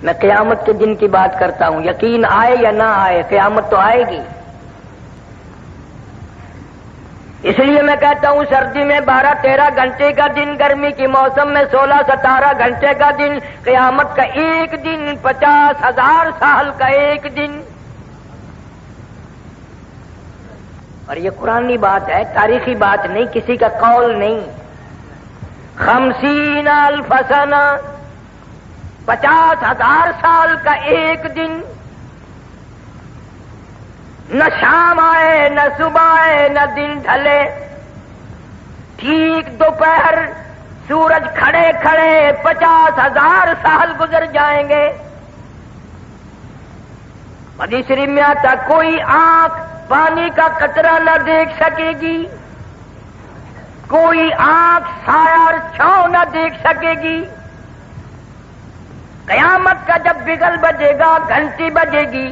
میں قیامت کے دن کی بات کرتا ہوں، یقین آئے یا نہ آئے قیامت تو آئے گی۔ اس لیے میں کہتا ہوں سردی میں 12-13 گھنٹے کا دن، گرمی کی موسم میں 16-17 گھنٹے کا دن، قیامت کا ایک دن 50,000 سال کا ایک دن۔ اور یہ قرآنی بات ہے، تاریخی بات نہیں، کسی کا قول نہیں۔ 50,000 سنہ، 50,000 سال کا ایک دن، نہ شام آئے نہ صبح آئے نہ دن ڈھلے، ٹھیک دوپہر سورج کھڑے کھڑے 50,000 سال گزر جائیں گے۔ حدیث شریف میں آتا کوئی آنکھ پانی کا قطرہ نہ دیکھ سکے گی، کوئی آنکھ سایہ اور چھاؤں نہ دیکھ سکے گی۔ قیامت کا جب بگل بجے گا، گھنٹی بجے گی،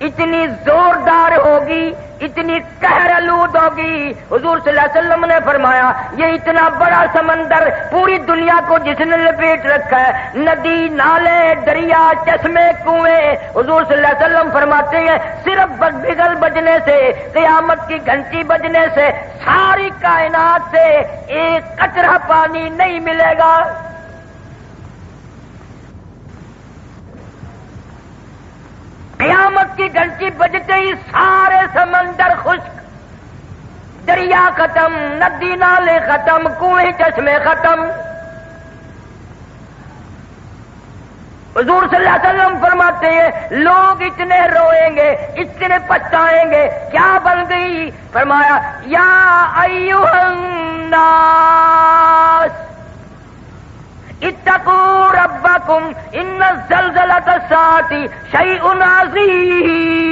اتنی زوردار ہوگی، اتنی قہر آلود ہوگی۔ حضور صلی اللہ علیہ وسلم نے فرمایا یہ اتنا بڑا سمندر پوری دنیا کو جس نے لپیٹ رکھا ہے، ندی، نالے، دریا، چشمے، کنویں، حضور صلی اللہ علیہ وسلم فرماتے ہیں صرف بگل بجنے سے، قیامت کی گھنٹی بجنے سے ساری کائنات سے ایک قطرہ پانی نہیں ملے گا۔ قیامت کی گھنٹی بجتے ہی سارے سمندر خشک، دریا ختم، ندی نالے ختم، کنویں چشمے ختم۔ حضور صلی اللہ علیہ وسلم فرماتے ہیں لوگ اتنے روئیں گے، اتنے پچھتائیں گے، کیا بن گئی؟ فرمایا یا ایھا الناس اتقوا ربکم ان زلزلۃ الساعۃ شیء عظیم۔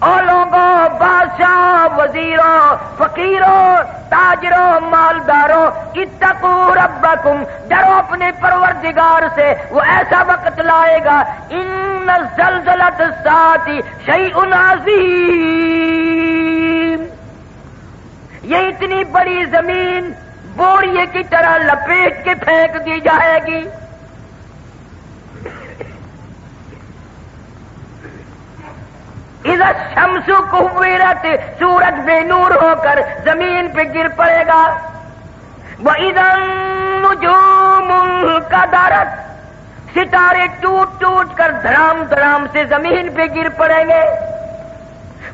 او لوگوں، بادشاہ، وزیروں، فقیروں، تاجروں، مالداروں، اتقوا ربکم، ڈرو اپنے پروردگار سے، وہ ایسا وقت لائے گا ان زلزلۃ الساعۃ شیء عظیم، یہ اتنی بڑی زمین بوریے کی طرح لپیٹ کے پھینک دی جائے گی۔ اذا الشمس کورت، سورج بے نور ہو کر زمین پہ گر پڑے گا۔ وَإِذَا النُّجُومُ انْكَدَرَتْ، ستارے ٹوٹ ٹوٹ کر دھڑام دھڑام سے زمین پہ گر پڑیں گے۔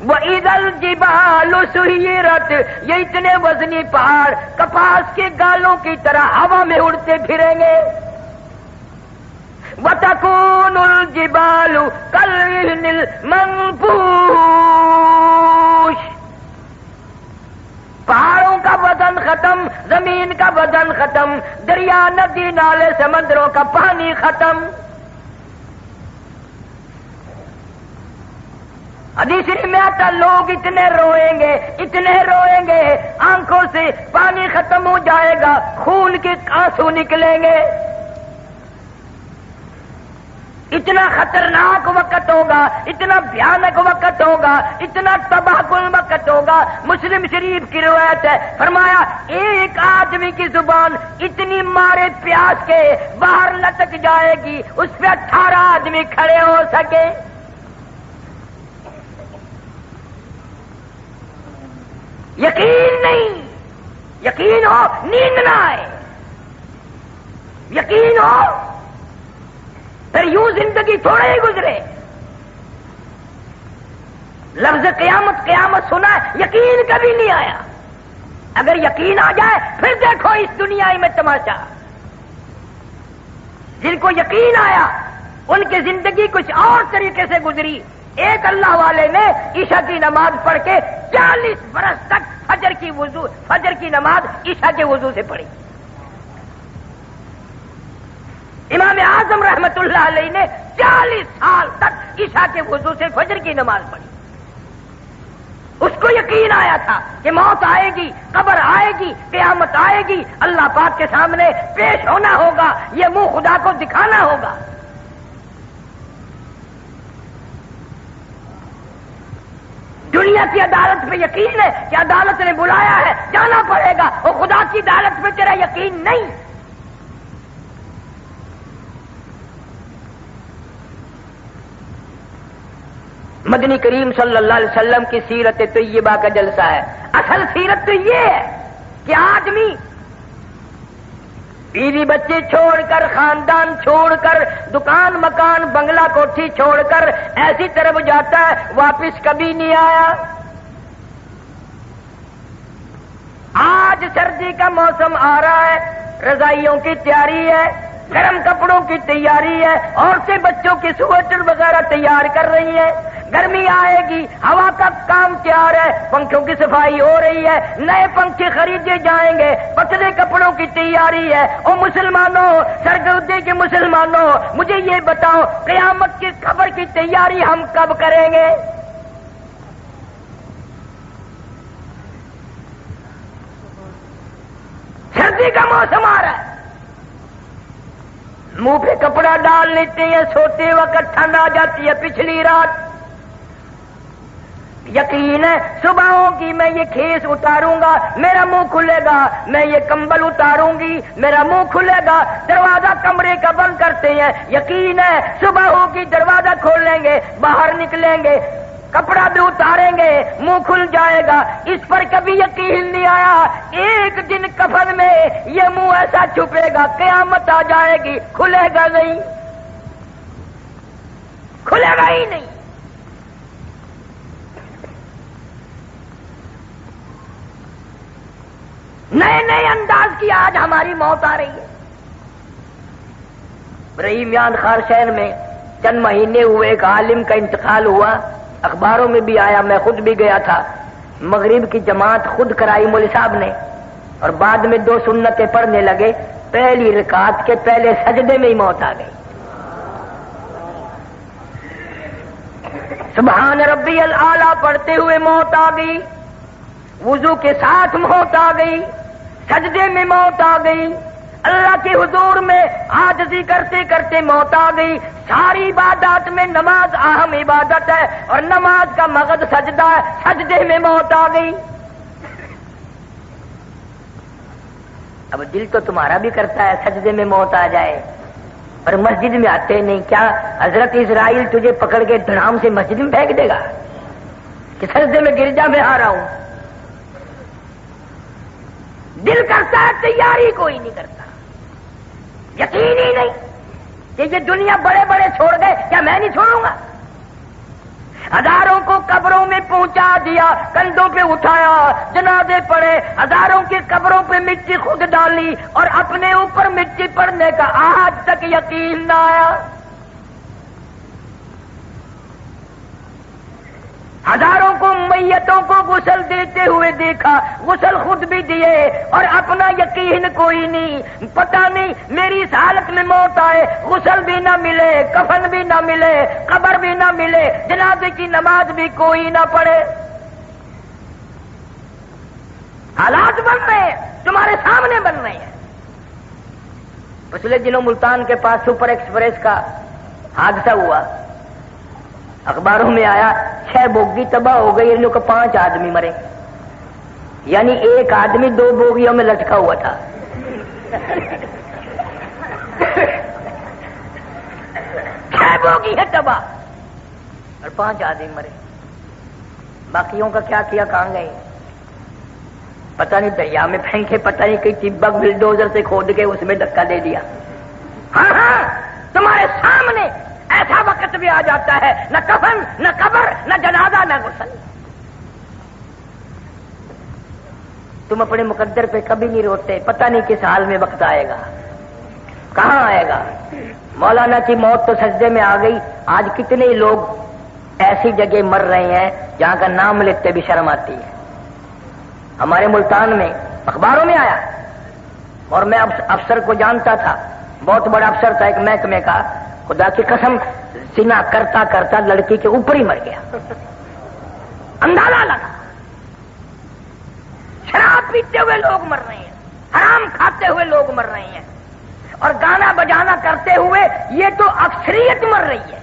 وَإِذَا الْجِبَالُ سُيِّرَتْ، یہ اتنے وزنی پہاڑ کپاس کے گالوں کی طرح ہوا میں اڑتے پھریں گے۔ وَتَكُونُ الْجِبَالُ كَالْعِهْنِ الْمَنفُوشِ، پہاڑوں کا وزن ختم، زمین کا وزن ختم، دریا، ندی، نالے، سمندروں کا پانی ختم۔ حدیث میں آتا لوگ اتنے روئیں گے، اتنے روئیں گے، آنکھوں سے پانی ختم ہو جائے گا، خون کے آنسو نکلیں گے۔ اتنا خطرناک وقت ہوگا، اتنا بھیانک وقت ہوگا، اتنا تباہ کن وقت ہوگا۔ مسلم شریف کی روایت ہے، فرمایا ایک آدمی کی زبان اتنی مارے پیاس کے باہر لٹک جائے گی اس پہ 18 آدمی کھڑے ہو سکے۔ یقین نہیں، یقین ہو نیند نہ آئے، یقین ہو پھر یوں زندگی تھوڑے ہی گزرے۔ لفظ قیامت قیامت سنا ہے، یقین کبھی نہیں آیا۔ اگر یقین آ جائے پھر دیکھو اس دنیا میں تماشا۔ جن کو یقین آیا ان کی زندگی کچھ اور طریقے سے گزری۔ ایک اللہ والے نے عشاء کی نماز پڑھ کے 40 برس تک فجر کی نماز عشاء کے وضو سے پڑھی۔ امام اعظم رحمت اللہ علیہ نے 40 سال تک عشاء کے وضو سے فجر کی نماز پڑھی۔ اس کو یقین آیا تھا کہ موت آئے گی، قبر آئے گی، قیامت آئے گی، اللہ پاک کے سامنے پیش ہونا ہوگا، یہ منہ خدا کو دکھانا ہوگا۔ دنیا کی عدالت پہ یقین ہے کہ عدالت نے بلایا ہے، جانا پڑے گا، اور خدا کی عدالت پہ تیرا یقین نہیں۔ مدنی کریم صلی اللہ علیہ وسلم کی سیرت طیبہ کا جلسہ ہے. اصل سیرت تو یہ ہے کہ آدمی بیوی بچے چھوڑ کر، خاندان چھوڑ کر، دکان مکان بنگلہ کوٹھی چھوڑ کر ایسی طرف جاتا ہے، واپس کبھی نہیں آیا. آج سردی کا موسم آ رہا ہے، رضائیوں کی تیاری ہے، گرم کپڑوں کی تیاری ہے، عورتیں بچوں کی سویٹر وغیرہ تیار کر رہی ہیں. گرمی آئے گی، ہوا کا کام تیار ہے، پنکھوں کی صفائی ہو رہی ہے، نئے پنکھے خریدے جائیں گے، پتلے کپڑوں کی تیاری ہے. او مسلمانوں، سرگودے کے مسلمانوں، مجھے یہ بتاؤ قیامت کی خبر کی تیاری ہم کب کریں گے؟ سردی کا موسم آ رہا ہے، منہ پہ کپڑا ڈال لیتے ہیں، سوتے وقت ٹھنڈ آ جاتی ہے. پچھلی رات یقین ہے صبح ہوگی، میں یہ کھیس اتاروں گا میرا منہ کھلے گا، میں یہ کمبل اتاروں گی میرا منہ کھلے گا. دروازہ کمرے کا بند کرتے ہیں، یقین ہے صبح ہوگی دروازہ کھول لیں گے، باہر نکلیں گے، کپڑا بھی اتاریں گے، منہ کھل جائے گا. اس پر کبھی یقین نہیں آیا. ایک دن کفن میں یہ منہ ایسا چھپے گا، قیامت آ جائے گی، کھلے گا نہیں، کھلے گا ہی نہیں. نئے نئے انداز کی آج ہماری موت آ رہی ہے. رحیم یان خار شہر میں چند مہینے ہوئے ایک عالم کا انتقال ہوا، اخباروں میں بھی آیا، میں خود بھی گیا تھا. مغرب کی جماعت خود کرائی مولوی صاحب نے، اور بعد میں 2 سنتیں پڑھنے لگے. پہلی رکعت کے پہلے سجدے میں ہی موت آ گئی. سبحان ربی الاعلیٰ پڑھتے ہوئے موت آ گئی، وضو کے ساتھ موت آ گئی، سجدے میں موت آ گئی، اللہ کے حضور میں عاجزی کرتے کرتے موت آ گئی. ساری عبادات میں نماز اہم عبادت ہے، اور نماز کا مغز سجدہ ہے، سجدے میں موت آ گئی. اب دل تو تمہارا بھی کرتا ہے سجدے میں موت آ جائے، پر مسجد میں آتے نہیں. کیا حضرت اسرائیل تجھے پکڑ کے دھڑام سے مسجد میں پھینک دے گا کہ سجدے میں گرجا میں آ رہا ہوں؟ دل کرتا ہے، تیاری کوئی نہیں کرتا. یقین ہی نہیں کہ یہ دنیا بڑے بڑے چھوڑ گئے، کیا میں نہیں چھوڑوں گا؟ ہزاروں کو قبروں میں پہنچا دیا، کندھوں پہ اٹھایا، جنازے پڑے، ہزاروں کی قبروں پہ مٹی خود ڈالی، اور اپنے اوپر مٹی پڑنے کا آج تک یقین نہ آیا. ہزاروں کو میتوں کو غسل دیتے ہوئے دیکھا، غسل خود بھی دیے، اور اپنا یقین کوئی نہیں. پتہ نہیں میری اس حالت میں موت آئے، غسل بھی نہ ملے، کفن بھی نہ ملے، قبر بھی نہ ملے، جنازے کی نماز بھی کوئی نہ پڑھے. حالات بن رہے ہیں، تمہارے سامنے بن رہے ہیں. پچھلے دنوں ملتان کے پاس سپر ایکسپریس کا حادثہ ہوا، اخباروں میں آیا 6 بوگی تباہ ہو گئی، ان لوگوں کو 5 آدمی مرے، یعنی ایک آدمی 2 بوگیوں میں لٹکا ہوا تھا. 6 بوگی ہے تباہ اور 5 آدمی مرے. باقیوں کا کیا کیا، کہاں گئے پتہ نہیں، دریا میں پھینکے، پتہ نہیں کئی ٹبک بلڈوزر سے کھود کے اس میں دھکا دے دیا. ہاں ہاں تمہارے سامنے ایسا وقت بھی آ جاتا ہے، نہ کفن، نہ قبر، نہ جنازہ، نہ غسل. تم اپنے مقدر پہ کبھی نہیں روتے، پتہ نہیں کس حال میں وقت آئے گا، کہاں آئے گا. مولانا کی موت تو سجدے میں آ گئی. آج کتنے لوگ ایسی جگہ مر رہے ہیں جہاں کا نام لیتے بھی شرم آتی ہے. ہمارے ملتان میں اخباروں میں آیا، اور میں افسر کو جانتا تھا، بہت بڑا افسر تھا ایک محکمے کا. خدا کی قسم زنا کرتا کرتا لڑکی کے اوپر ہی مر گیا. اندازہ لگا. شراب پیتے ہوئے لوگ مر رہے ہیں، حرام کھاتے ہوئے لوگ مر رہے ہیں، اور گانا بجانا کرتے ہوئے یہ تو اکثریت مر رہی ہے.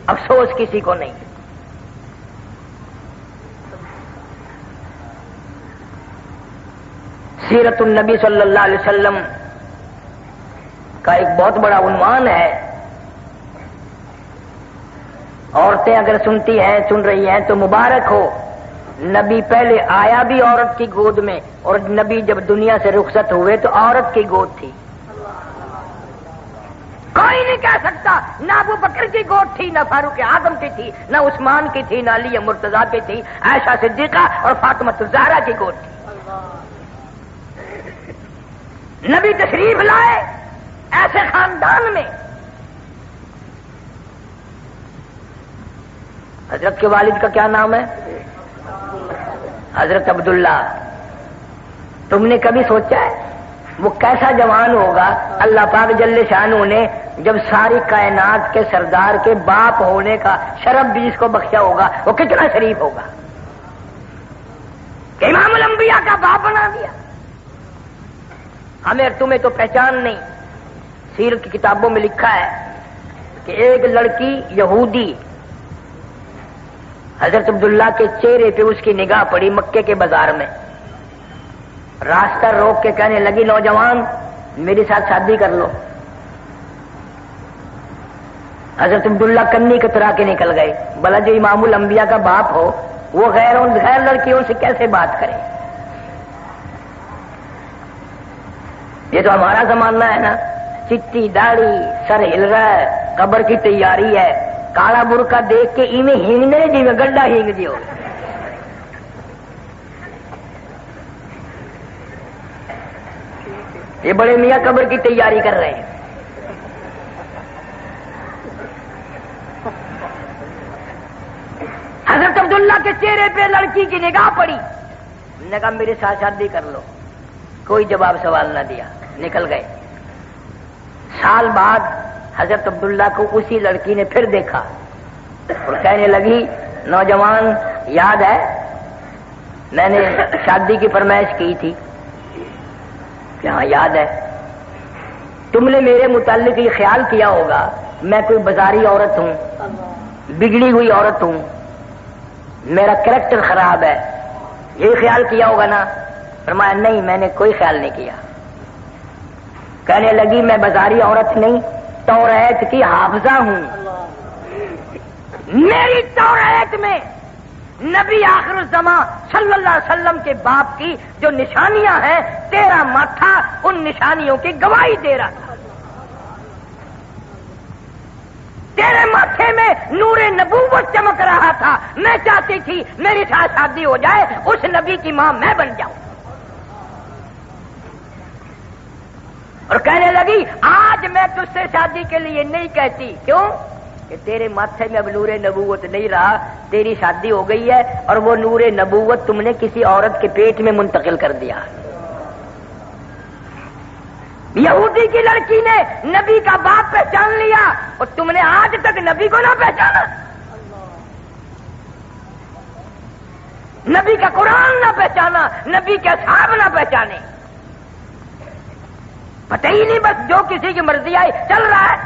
افسوس کسی کو نہیں. سیرت النبی صلی اللہ علیہ وسلم کا ایک بہت بڑا عنوان ہے عورتیں اگر سنتی ہیں سن رہی ہیں تو مبارک ہو، نبی پہلے آیا بھی عورت کی گود میں، اور نبی جب دنیا سے رخصت ہوئے تو عورت کی گود تھی. کوئی نہیں کہہ سکتا نہ ابو بکر کی گود تھی، نہ فاروق اعظم کی تھی، نہ عثمان کی تھی، نہ علی مرتضیٰ کی تھی، عائشہ صدیقہ اور فاطمہ الزہرا کی گود تھی. نبی تشریف لائے ایسے خاندان میں. حضرت کے والد کا کیا نام ہے؟ حضرت عبداللہ. تم نے کبھی سوچا ہے وہ کیسا جوان ہوگا اللہ پاک جل شانہ نے جب ساری کائنات کے سردار کے باپ ہونے کا شرف بھی اس کو بخشا ہوگا، وہ کتنا شریف ہوگا کہ امام الانبیاء کا باپ بنا دیا. ہمیں تمہیں تو پہچان نہیں. سیرت کی کتابوں میں لکھا ہے کہ ایک لڑکی یہودی حضرت عبداللہ کے چہرے پہ اس کی نگاہ پڑی مکے کے بازار میں. راستہ روک کے کہنے لگی نوجوان میرے ساتھ شادی کر لو. حضرت عبداللہ کنی کترا کے نکل گئے. بھلا جو امام الانبیاء کا باپ ہو وہ غیر لڑکیوں سے کیسے بات کرے؟ یہ تو ہمارا زمانہ ہے نا، چٹی داڑھی سر ہل رہا ہے، قبر کی تیاری ہے، کالا برقع دیکھ کے ایویں ہینگنے جی میں گڈا ہینگ دیو. یہ بڑے میاں قبر کی تیاری کر رہے ہیں. حضرت عبداللہ کے چہرے پہ لڑکی کی نگاہ پڑی، نے کہا میرے ساتھ شادی کر لو. کوئی جواب سوال نہ دیا، نکل گئے. سال بعد حضرت عبداللہ کو اسی لڑکی نے پھر دیکھا اور کہنے لگی نوجوان یاد ہے میں نے شادی کی فرمائش کی تھی؟ کہ ہاں یاد ہے. تم نے میرے متعلق یہ خیال کیا ہوگا میں کوئی بازاری عورت ہوں، بگڑی ہوئی عورت ہوں، میرا کریکٹر خراب ہے، یہ خیال کیا ہوگا نا؟ فرمایا نہیں میں نے کوئی خیال نہیں کیا. کہنے لگی میں بازاری عورت نہیں، توریت کی حافظہ ہوں. میری توریت میں نبی آخر الزمان صلی اللہ علیہ وسلم کے باپ کی جو نشانیاں ہیں تیرا ماتھا ان نشانیوں کی گواہی دے رہا تھا. تیرے ماتھے میں نور نبوت چمک رہا تھا. میں چاہتی تھی میری ساتھ شادی ہو جائے، اس نبی کی ماں میں بن جاؤں. اور کہنے لگی آج میں تجھ سے شادی کے لیے نہیں کہتی. کیوں؟ کہ تیرے ماتھے میں اب نور نبوت نہیں رہا، تیری شادی ہو گئی ہے اور وہ نور نبوت تم نے کسی عورت کے پیٹ میں منتقل کر دیا. یہودی کی لڑکی نے نبی کا باپ پہچان لیا اور تم نے آج تک نبی کو نہ پہچانا، نبی کا قرآن نہ پہچانا، نبی کے اصحاب نہ پہچانے. پتہ ہی نہیں، بس جو کسی کی مرضی آئی چل رہا ہے.